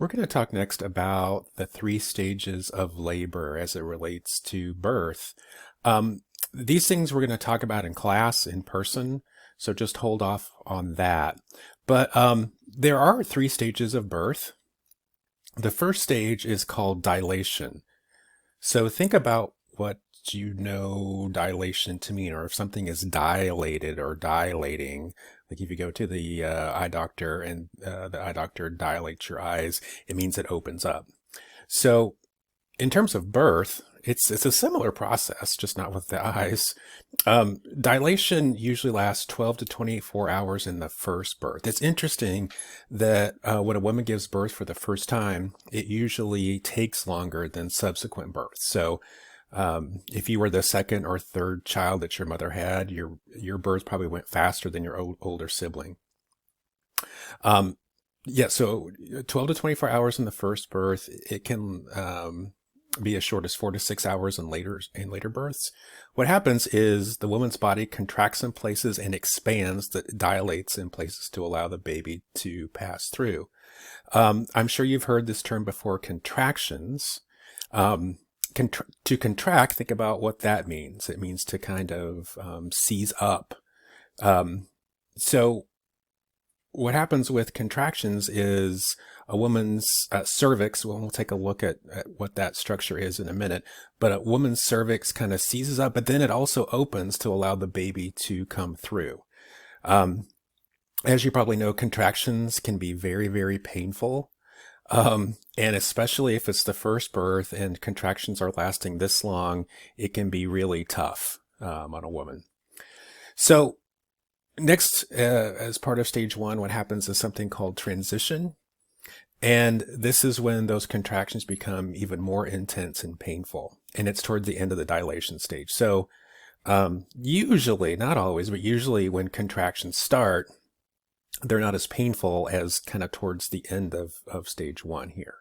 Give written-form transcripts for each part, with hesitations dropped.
We're going to talk next about the three stages of labor as it relates to birth. These things we're going to talk about in class, in person, so just hold off on that. But there are three stages of birth. The first stage is called dilation. So think about what you know dilation to mean, or if something is dilated or dilating. Like if you go to the eye doctor and the eye doctor dilates your eyes, it means it opens up. So in terms of birth, it's a similar process, just not with the eyes. Dilation usually lasts 12 to 24 hours in the first birth. It's interesting that when a woman gives birth for the first time, it usually takes longer than subsequent births. So if you were the second or third child that your mother had, your birth probably went faster than your older sibling. Um, yeah, so 12 to 24 hours in the first birth. It can be as short as 4 to 6 hours in later births. What happens is the woman's body contracts in places and expands, that dilates in places to allow the baby to pass through. I'm sure you've heard this term before, contractions. To contract, think about what that means. It means to kind of seize up. So what happens with contractions is a woman's cervix, well, we'll take a look at what that structure is in a minute, but a woman's cervix kind of seizes up, but then it also opens to allow the baby to come through. As you probably know, contractions can be very, very painful. And especially if it's the first birth and contractions are lasting this long, it can be really tough on a woman. So next, as part of stage one, what happens is something called transition. And this is when those contractions become even more intense and painful. And it's toward the end of the dilation stage. So usually, not always, but usually when contractions start, they're not as painful as kind of towards the end of stage one here.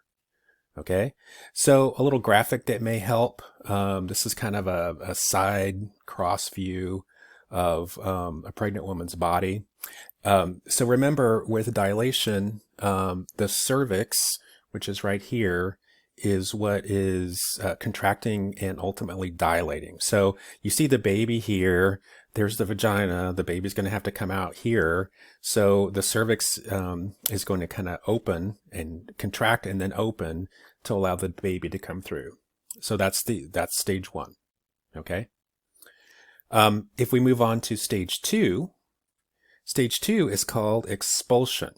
Okay, so a little graphic that may help. This is kind of a side cross view of a pregnant woman's body. So remember, with dilation, the cervix, which is right here, is what is contracting and ultimately dilating. So you see the baby here. There's the vagina. The baby's going to have to come out here. So the cervix is going to kind of open and contract and then open to allow the baby to come through. So that's stage one. Okay. If we move on to stage two is called expulsion.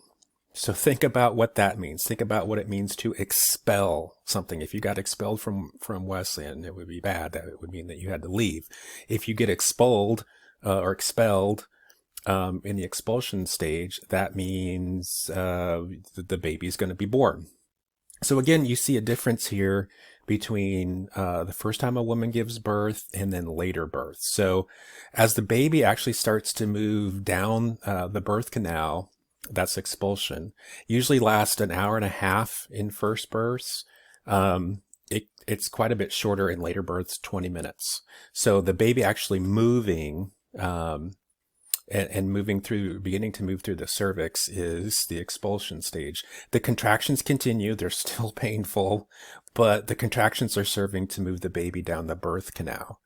So think about what that means. Think about what it means to expel something. If you got expelled from Wesleyan, it would be bad. That it would mean that you had to leave. If you get expelled or expelled in the expulsion stage, that means the baby's going to be born. So again, you see a difference here between the first time a woman gives birth and then later birth. So as the baby actually starts to move down the birth canal, that's expulsion. Usually lasts an hour and a half in first births. It's quite a bit shorter in later births, 20 minutes. So the baby actually moving and moving through, beginning to move through the cervix is the expulsion stage. The contractions continue. They're still painful, but the contractions are serving to move the baby down the birth canal.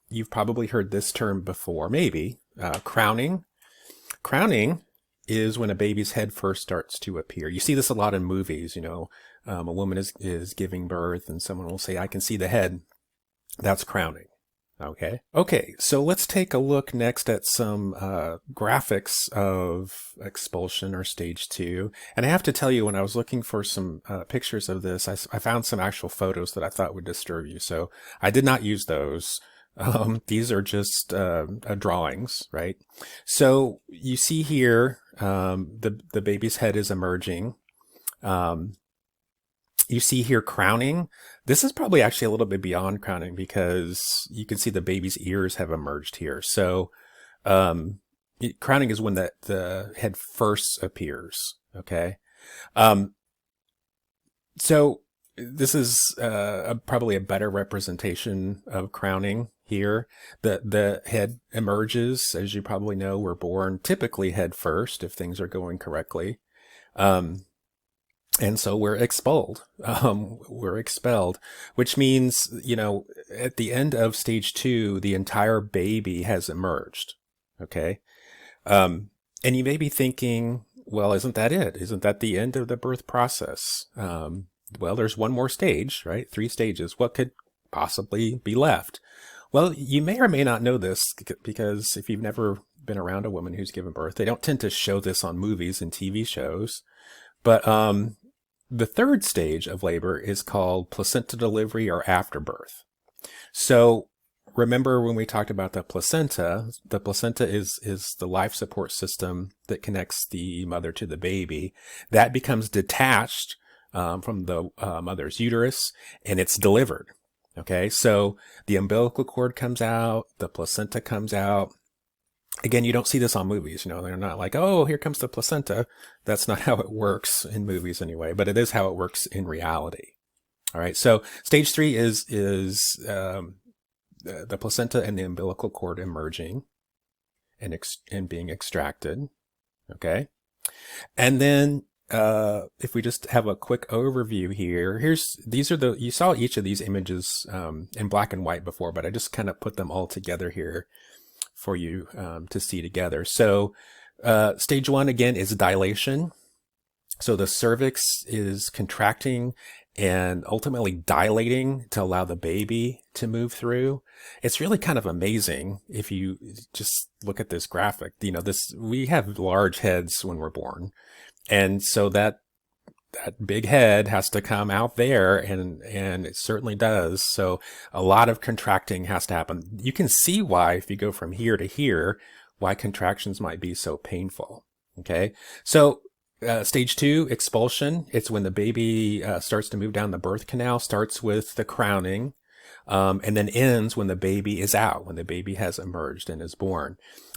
You've probably heard this term before, maybe, crowning. Crowning is when a baby's head first starts to appear. You see this a lot in movies, a woman is giving birth and someone will say, "I can see the head." That's crowning. Okay, so let's take a look next at some graphics of expulsion or stage two. And I have to tell you, when I was looking for some pictures of this, I found some actual photos that I thought would disturb you. So I did not use those. These are just drawings, right? So you see here, the baby's head is emerging. You see here crowning. This is probably actually a little bit beyond crowning because you can see the baby's ears have emerged here. So crowning is when the head first appears. Okay. So this is probably a better representation of crowning here. The head emerges, as you probably know. We're born typically head first if things are going correctly. And so we're expelled. We're expelled, which means, at the end of stage 2, the entire baby has emerged. Okay. And you may be thinking, well, isn't that it? Isn't that the end of the birth process? Well, there's one more stage, right? 3 stages. What could possibly be left? Well, you may or may not know this because if you've never been around a woman who's given birth, they don't tend to show this on movies and TV shows. But the 3rd stage of labor is called placenta delivery or afterbirth. So remember when we talked about the placenta is the life support system that connects the mother to the baby. That becomes detached from the mother's uterus, and it's delivered. Okay, so the umbilical cord comes out, the placenta comes out. Again, you don't see this on movies. They're not like, oh, here comes the placenta. That's not how it works in movies anyway, but it is how it works in reality. All right, so stage 3 is the placenta and the umbilical cord emerging and being extracted. Okay, and then if we just have a quick overview here, you saw each of these images in black and white before, but I just kind of put them all together here for you to see together. So stage 1 again is dilation. So the cervix is contracting and ultimately dilating to allow the baby to move through. It's really kind of amazing if you just look at this graphic. We have large heads when we're born. And so that big head has to come out there, and it certainly does. So a lot of contracting has to happen. You can see why, if you go from here to here, why contractions might be so painful. Okay. So stage 2, expulsion. It's when the baby starts to move down the birth canal, starts with the crowning, and then ends when the baby is out, when the baby has emerged and is born.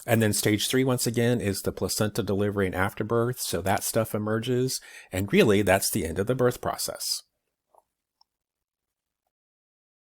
And then stage 3, once again, is the placenta delivery and afterbirth. So that stuff emerges. And really, that's the end of the birth process.